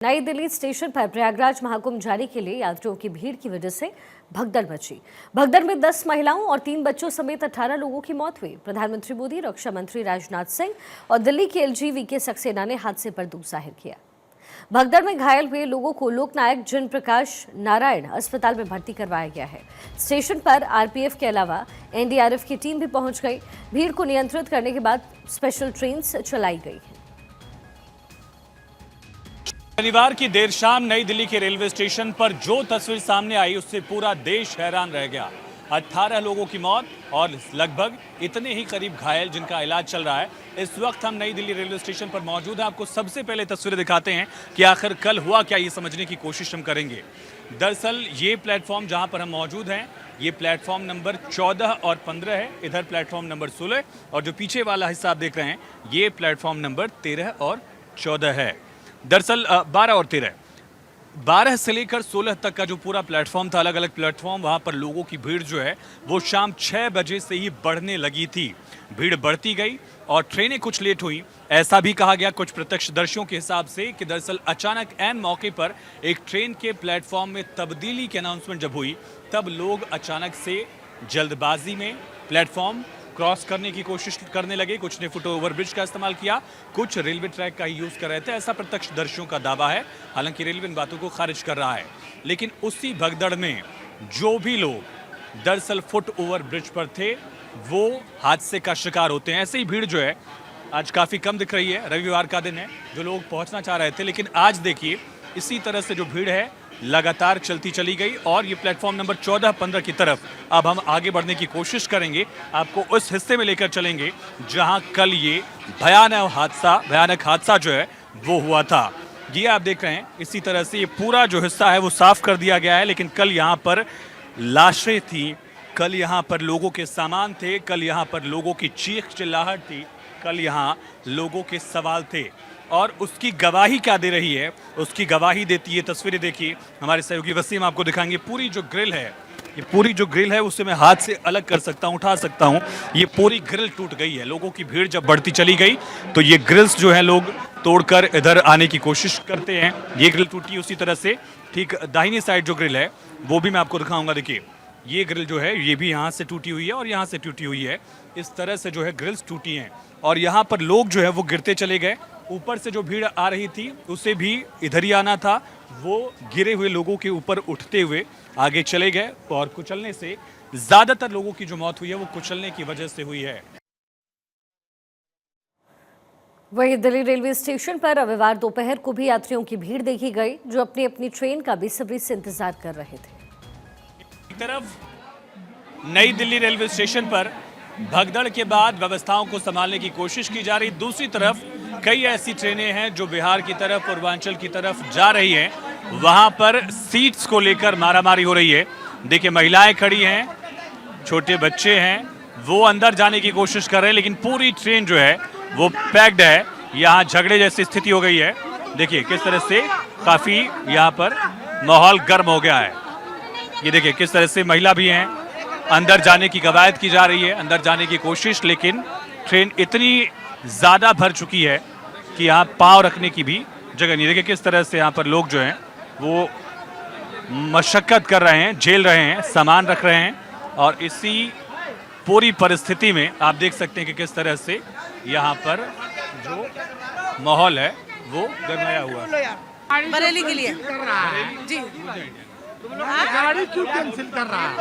नई दिल्ली स्टेशन पर प्रयागराज महाकुंभ जाने के लिए यात्रियों की भीड़ की वजह से भगदड़ मची। भगदड़ में 10 महिलाओं और 3 बच्चों समेत 18 लोगों की मौत हुई। प्रधानमंत्री मोदी, रक्षा मंत्री राजनाथ सिंह और दिल्ली के एलजी वीके सक्सेना ने हादसे पर दुख जाहिर किया। भगदड़ में घायल हुए लोगों को लोकनायक जयप्रकाश नारायण अस्पताल में भर्ती करवाया गया है। स्टेशन पर आरपीएफ के अलावा एनडीआरएफ की टीम भी पहुंच गई। भीड़ को नियंत्रित करने के बाद स्पेशल ट्रेन चलाई गई है। शनिवार की देर शाम नई दिल्ली के रेलवे स्टेशन पर जो तस्वीर सामने आई उससे पूरा देश हैरान रह गया। 18 लोगों की मौत और लगभग इतने ही करीब घायल जिनका इलाज चल रहा है। इस वक्त हम नई दिल्ली रेलवे स्टेशन पर मौजूद हैं। आपको सबसे पहले तस्वीरें दिखाते हैं कि आखिर कल हुआ क्या, ये समझने की कोशिश हम करेंगे। दरअसल ये प्लेटफॉर्म जहां पर हम मौजूद हैं, ये प्लेटफॉर्म नंबर 14 और 15 है। इधर प्लेटफॉर्म नंबर 16 और जो पीछे वाला हिस्सा आप देख रहे हैं ये प्लेटफॉर्म नंबर 13 और 14 है। दरअसल 12 और 13, 12 से लेकर 16 तक का जो पूरा प्लेटफॉर्म था, अलग अलग प्लेटफॉर्म, वहाँ पर लोगों की भीड़ जो है वो शाम 6 बजे से ही बढ़ने लगी थी। भीड़ बढ़ती गई और ट्रेनें कुछ लेट हुई। ऐसा भी कहा गया कुछ प्रत्यक्षदर्शियों के हिसाब से कि दरअसल अचानक ऐन मौके पर एक ट्रेन के प्लेटफॉर्म में तब्दीली की अनाउंसमेंट जब हुई तब लोग अचानक से जल्दबाजी में प्लेटफॉर्म क्रॉस करने की कोशिश करने लगे। कुछ ने फुट ओवर ब्रिज का इस्तेमाल किया, कुछ रेलवे ट्रैक का ही यूज कर रहे थे, ऐसा प्रत्यक्षदर्शियों का दावा है। हालांकि रेलवे इन बातों को खारिज कर रहा है। लेकिन उसी भगदड़ में जो भी लोग दरअसल फुट ओवर ब्रिज पर थे वो हादसे का शिकार होते हैं। ऐसे ही भीड़ जो है आज काफ़ी कम दिख रही है। रविवार का दिन है, जो लोग पहुंचना चाह रहे थे, लेकिन आज देखिए इसी तरह से जो भीड़ है लगातार चलती चली गई। और ये प्लेटफॉर्म नंबर 14-15 की तरफ अब हम आगे बढ़ने की कोशिश करेंगे। आपको उस हिस्से में लेकर चलेंगे जहां कल ये भयानक हादसा जो है वो हुआ था। ये आप देख रहे हैं इसी तरह से ये पूरा जो हिस्सा है वो साफ कर दिया गया है। लेकिन कल यहाँ पर लाशें थी, कल यहाँ पर लोगों के सामान थे, कल यहाँ पर लोगों की चीख चिल्लाहट थी, कल यहाँ लोगों के सवाल थे। और उसकी गवाही क्या दे रही है, उसकी गवाही देती है तस्वीरें। देखिए हमारे सहयोगी वसीम आपको दिखाएंगे। पूरी जो ग्रिल है, ये पूरी जो ग्रिल है उसे मैं हाथ से अलग कर सकता हूँ, उठा सकता हूँ। ये पूरी ग्रिल टूट गई है। लोगों की भीड़ जब बढ़ती चली गई तो ये ग्रिल्स जो है लोग तोड़कर इधर आने की कोशिश करते हैं। ये ग्रिल टूटी, उसी तरह से ठीक दाहिनी साइड जो ग्रिल है वो भी मैं आपको दिखाऊंगा। देखिए ये ग्रिल जो है ये भी यहाँ से टूटी हुई है और यहाँ से टूटी हुई है। इस तरह से जो है ग्रिल्स टूटी हैं और यहाँ पर लोग जो है वो गिरते चले गए। ऊपर से जो भीड़ आ रही थी उसे भी इधर ही आना था, वो गिरे हुए लोगों के ऊपर उठते हुए आगे चले गए। और कुचलने से ज्यादातर लोगों की जो मौत हुई है वो कुचलने की वजह से हुई है। वहीं दिल्ली रेलवे स्टेशन पर रविवार दोपहर को भी यात्रियों की भीड़ देखी गई जो अपनी अपनी ट्रेन का बेसब्री से इंतजार कर रहे थे। एक तरफ नई दिल्ली रेलवे स्टेशन पर भगदड़ के बाद व्यवस्थाओं को संभालने की कोशिश की जा रही, दूसरी तरफ कई ऐसी ट्रेनें हैं जो बिहार की तरफ, पूर्वांचल की तरफ जा रही हैं। वहां पर सीट्स को लेकर मारामारी हो रही है। देखिए महिलाएं खड़ी हैं, छोटे बच्चे हैं, वो अंदर जाने की कोशिश कर रहे हैं, लेकिन पूरी ट्रेन जो है वो पैक्ड है। यहाँ झगड़े जैसी स्थिति हो गई है। देखिए किस तरह से काफी यहाँ पर माहौल गर्म हो गया है। ये देखिए किस तरह से महिला भी हैं, अंदर जाने की कवायद की जा रही है, अंदर जाने की कोशिश, लेकिन ट्रेन इतनी ज़्यादा भर चुकी है कि यहाँ पाँव रखने की भी जगह नहीं। देखिए किस तरह से यहाँ पर लोग जो हैं वो मशक्कत कर रहे हैं, झेल रहे हैं, सामान रख रहे हैं। और इसी पूरी परिस्थिति में आप देख सकते हैं कि किस तरह से यहाँ पर जो माहौल है वो गरमाया हुआ है। बरेली के लिए जी गाड़ी क्यों कैंसिल कर रहा है?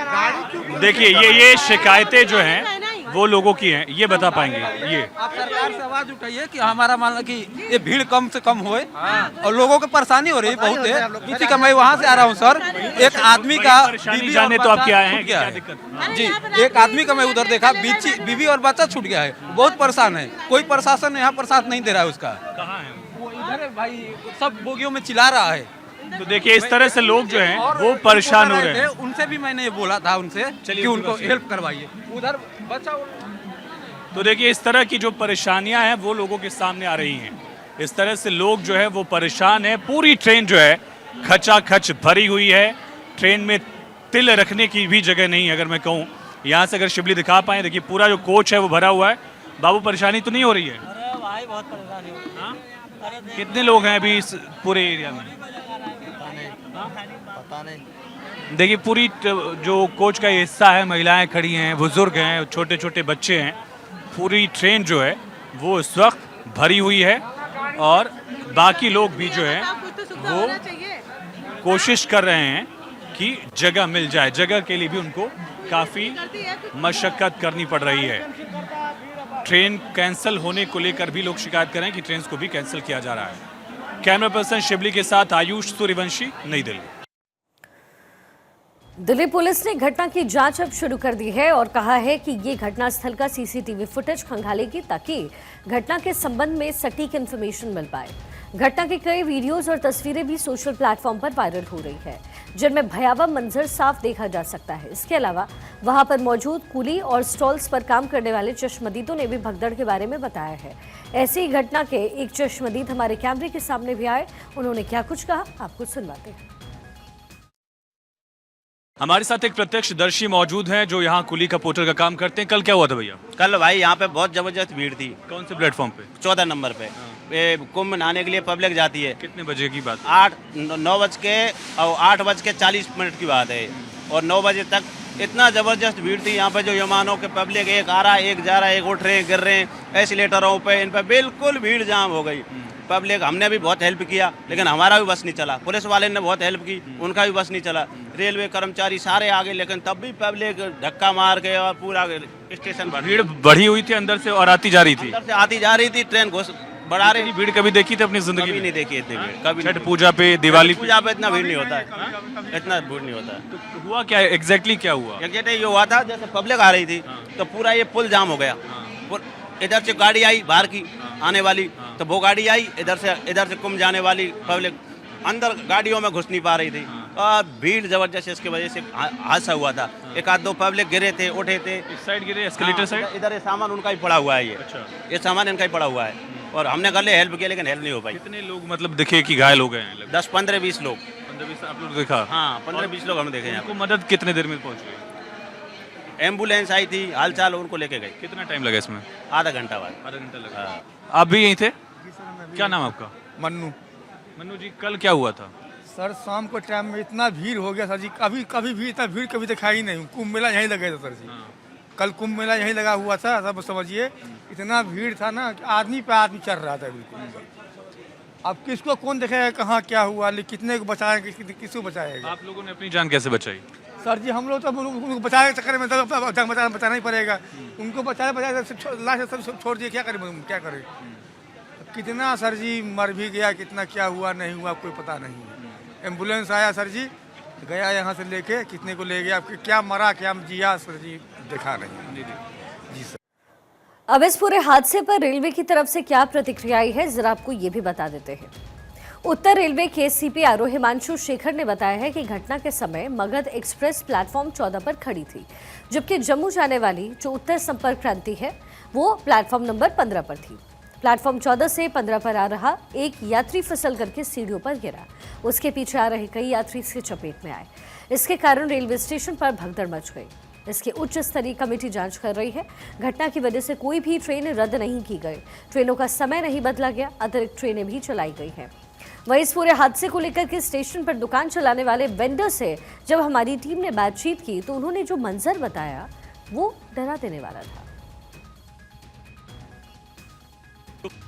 गाड़ी क्यों? देखिए ये शिकायतें जो हैं वो लोगों की हैं, ये बता पाएंगे। ये आप सरकार से आवाज उठाइए कि हमारा मान लो कि ये भीड़ कम से कम होए और लोगों को परेशानी हो रही बहुत है। इसी का मैं वहाँ से आ रहा हूँ सर। एक आदमी का परेशानी जाने तो आप क्या आए हैं, क्या दिक्कत? जी, एक आदमी का मैं उधर देखा, बीवी और बच्चा छूट गया है, बहुत परेशान है। कोई प्रशासन यहाँ पर साथ नहीं दे रहा है उसका। कहाँ है वो इधर है भाई, सब बोगियों में चिल्ला रहा है। तो देखिए इस तरह से लोग जो हैं वो परेशान हो रहे हैं। उनसे भी मैंने ये बोला था उनसे कि उनको हेल्प करवाइए। उधर बच्चा तो देखिए इस तरह की जो परेशानियां हैं वो लोगों के सामने आ रही हैं। इस तरह से लोग जो है वो परेशान हैं। पूरी ट्रेन जो है खचाखच भरी हुई है। ट्रेन में तिल रखने की भी जगह नहीं है। अगर मैं कहूँ यहाँ से अगर शिवली दिखा पाए, देखिए पूरा जो कोच है वो भरा हुआ है। बाबू परेशानी तो नहीं हो रही है? अरे भाई बहुत परेशानी हो रही है। कितने लोग हैं अभी इस पूरे एरिया में? पता नहीं। देखिए पूरी जो कोच का हिस्सा है, महिलाएं खड़ी हैं, बुजुर्ग हैं, छोटे छोटे बच्चे हैं। पूरी ट्रेन जो है वो इस वक्त भरी हुई है और बाकी लोग भी जो है वो कोशिश कर रहे हैं कि जगह मिल जाए। जगह के लिए भी उनको काफ़ी मशक्क़त करनी पड़ रही है। ट्रेन कैंसिल होने को लेकर भी लोग शिकायत कर रहे हैं कि ट्रेन को भी कैंसिल किया जा रहा है। कैमरा पर्सन शिबली के साथ आयुष सूर्यवंशी, नई दिल्ली। दिल्ली पुलिस ने घटना की जांच अब शुरू कर दी है और कहा है कि ये घटनास्थल का सीसीटीवी फुटेज खंगालेगी ताकि घटना के संबंध में सटीक इन्फॉर्मेशन मिल पाए। घटना के कई वीडियोस और तस्वीरें भी सोशल प्लेटफॉर्म पर वायरल हो रही है, जिनमें भयावह मंजर साफ देखा जा सकता है। इसके अलावा वहां पर मौजूद कुली और स्टॉल्स पर काम करने वाले चश्मदीदों ने भी भगदड़ के बारे में बताया है। ऐसी ही घटना के एक चश्मदीद हमारे कैमरे के सामने भी आए। उन्होंने क्या कुछ कहा, आपको सुनवाते हैं। हमारे साथ एक प्रत्यक्षदर्शी मौजूद हैं जो यहाँ कुली का पोर्टर का काम करते हैं। कल क्या हुआ था भैया? कल भाई यहाँ पे बहुत जबरदस्त भीड़ थी। कौन से प्लेटफॉर्म पे? 14 नंबर पे। ये कुंभ नहाने के लिए पब्लिक जाती है। कितने बजे की बात? 9:40 की बात है और 9 बजे तक इतना जबरदस्त भीड़ थी यहाँ पे। जो विमानों के पब्लिक एक आ रहा है, एक जा रहा है, एक उठ रहे हैं, गिर रहे हैं, एस्केलेटरों पे, इन पे बिल्कुल भीड़ जाम हो गई। पब्लिक, हमने भी बहुत हेल्प किया लेकिन हमारा भी बस नहीं चला। पुलिस वाले ने बहुत हेल्प की, उनका भी बस नहीं चला। रेलवे कर्मचारी सारे आगे, लेकिन तब भी पब्लिक धक्का मार के और पूरा स्टेशन भीड़ बढ़ी हुई थी अंदर से और आती जा रही थी। अंदर से आती जा रही थी, ट्रेन घुस बढ़ा रही। भीड़ कभी देखी थी अपनी जिंदगी कभी में? नहीं देखी इतनी भीड़ कभी। छठ पूजा पे, दिवाली पूजा पे इतना भीड़ नहीं होता है, इतना भीड़ नहीं होता है। तो हुआ क्या, एग्जैक्टली क्या हुआ? एग्जैक्टली ये हुआ था, जैसे पब्लिक आ रही थी तो पूरा ये पुल जाम हो गया। इधर से गाड़ी आई बाहर की आने वाली, तो वो गाड़ी आई, इधर से कुंभ जाने वाली पब्लिक अंदर गाड़ियों में घुस नहीं पा रही थी और भीड़ जबरदस्त। इसकी वजह से हादसा हुआ था। एक आध दो पब्लिक गिरे थे, उठे थे। इस साइड गिरे, एस्केलेटर साइड। इधर ये सामान उनका ही पड़ा हुआ है। ये सामान इनका ही पड़ा हुआ है और हमने कल हेल्प किया लेकिन हेल्प नहीं हो पाई। कितने लोग मतलब दिखे कि घायल हो गए हैं? 10, 15, 20 लोग। 15-20 आप लोग देखा? हाँ, 15-20 लोग हमने देखे हैं। आपको मदद कितने देर में पहुंच गई? एम्बुलेंस आई थी, हालचाल उनको लेके गई। कितना टाइम लगा इसमें? आधा घंटा बाद। आधा घंटा लगा। आप भी यहीं थे? क्या नाम आपका? मन्नू। मन्नू जी, कल क्या हुआ था? सर शाम को टाइम में इतना भीड़ हो गया सर जी, कभी भी इतना भीड़ कभी देखा ही नहीं। कुंभ मेला यहीं लगा था सर जी। कल कुंभ मेला यहीं लगा हुआ था, सब समझिए इतना भीड़ था ना कि आदमी पे आदमी चढ़ रहा था बिल्कुल। अब किसको कौन देखेगा कहाँ क्या हुआ, कितने को बचाएगा, किसको बचाएगा? आप लोगों ने अपनी जान कैसे बचाई? सर जी हम लोग तो उनको बचाने के चक्कर में तो बचाना ही पड़ेगा। उनको बचाए लास्ट सब छोड़ दिए, क्या करें, क्या करें? कितना सर जी मर भी गया, कितना क्या हुआ नहीं हुआ कोई पता नहीं है। एम्बुलेंस आया सर जी, गया यहाँ से लेके, कितने को ले गया, क्या मरा क्या जिया सर जी देखा नहीं। जी सर। अब इस पूरे हादसे पर रेलवे की तरफ से क्या प्रतिक्रिया आई है, जरा आपको ये भी बता देते हैं। उत्तर रेलवे के सीपीआरओ हिमांशु शेखर ने बताया है कि घटना के समय मगध एक्सप्रेस प्लेटफॉर्म 14 पर खड़ी थी, जबकि जम्मू जाने वाली जो उत्तर संपर्क क्रांति है वो प्लेटफॉर्म नंबर 15 पर थी। प्लेटफॉर्म 14 से 15 पर आ रहा एक यात्री फिसल करके सीढ़ियों पर गिरा। उसके पीछे आ रहे कई यात्री इसके चपेट में आए। इसके कारण रेलवे स्टेशन पर भगदड़ मच गई। इसकी उच्च स्तरीय कमेटी जांच कर रही है। घटना की वजह से कोई भी ट्रेन रद्द नहीं की गई, ट्रेनों का समय नहीं बदला गया, अतिरिक्त ट्रेनें भी चलाई गई हैं। वहीं इस पूरे हादसे को लेकर के स्टेशन पर दुकान चलाने वाले वेंडर से जब हमारी टीम ने बातचीत की तो उन्होंने जो मंजर बताया वो डरा देने वाला था।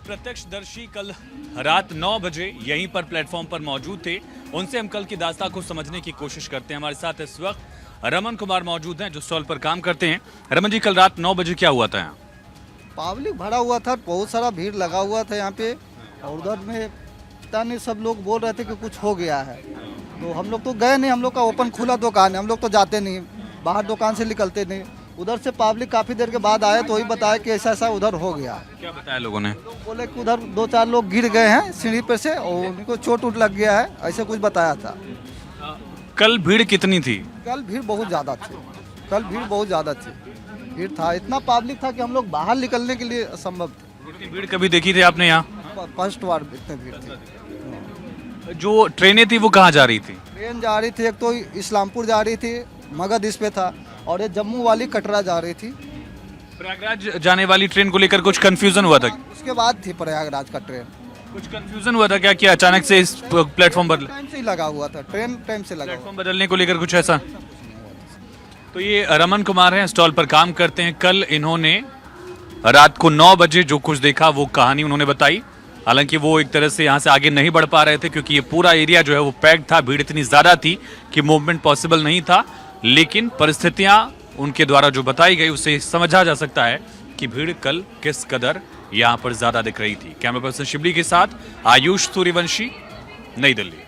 प्रत्यक्षदर्शी कल रात 9 बजे यहीं पर प्लेटफॉर्म पर मौजूद थे। उनसे हम कल की दास्तां को समझने की कोशिश करते हैं। हमारे साथ इस वक्त रमन कुमार मौजूद हैं जो स्टॉल पर काम करते हैं। रमन जी, कल रात 9 बजे क्या हुआ था यहाँ? पब्लिक भरा हुआ था, बहुत सारा भीड़ लगा हुआ था यहाँ पे और उधर में पता नहीं सब लोग बोल रहे थे कि कुछ हो गया है। तो हम लोग तो गए नहीं, हम लोग का ओपन खुला दुकान है, हम लोग तो जाते नहीं, बाहर दुकान से निकलते नहीं। उधर से पब्लिक काफ़ी देर के बाद आए तो वही बताया कि ऐसा ऐसा उधर हो गया। क्या बताया लोगों ने? बोले कि उधर 2-4 लोग गिर गए हैं सीढ़ी पर से और उनको चोट उट लग गया है, ऐसे कुछ बताया था। कल भीड़ कितनी थी? कल भीड़ बहुत ज़्यादा थी, कल भीड़ बहुत ज़्यादा थी। भीड़ था, इतना पब्लिक था कि हम लोग बाहर निकलने के लिए असंभव थे। इतनी भीड़ कभी देखी थी आपने यहाँ? फर्स्ट बार इतनी भीड़ थी। जो ट्रेनें थी वो कहाँ जा रही थी? ट्रेन जा रही थी, एक तो इस्लामपुर जा रही थी, मगध इस पे था, और ये जम्मू वाली कटरा जा रही थी। प्रयागराज जाने वाली ट्रेन को लेकर कुछ कंफ्यूजन हुआ था? उसके बाद थी प्रयागराज का ट्रेन। कुछ कंफ्यूजन हुआ था क्या कि अचानक से इस प्लेटफॉर्म बदला? टाइम से ही लगा हुआ था, ट्रेन टाइम से लगा हुआ प्लेटफॉर्म बदलने को लेकर कुछ ऐसा? तो ये रमन कुमार हैं, स्टॉल पर काम करते हैं। कल इन्होंने रात को 9 बजे जो कुछ देखा वो कहानी उन्होंने बताई। हालांकि वो एक तरह से यहाँ से आगे नहीं बढ़ पा रहे थे क्योंकि ये पूरा एरिया जो है वो पैक्ड था, भीड़ इतनी ज्यादा थी कि मूवमेंट पॉसिबल नहीं था। लेकिन परिस्थितियां उनके द्वारा जो बताई गई उससे समझा जा सकता है कि भीड़ कल किस कदर यहाँ पर ज्यादा दिख रही थी। कैमरा पर्सन शिबली के साथ आयुष सूर्यवंशी, नई दिल्ली।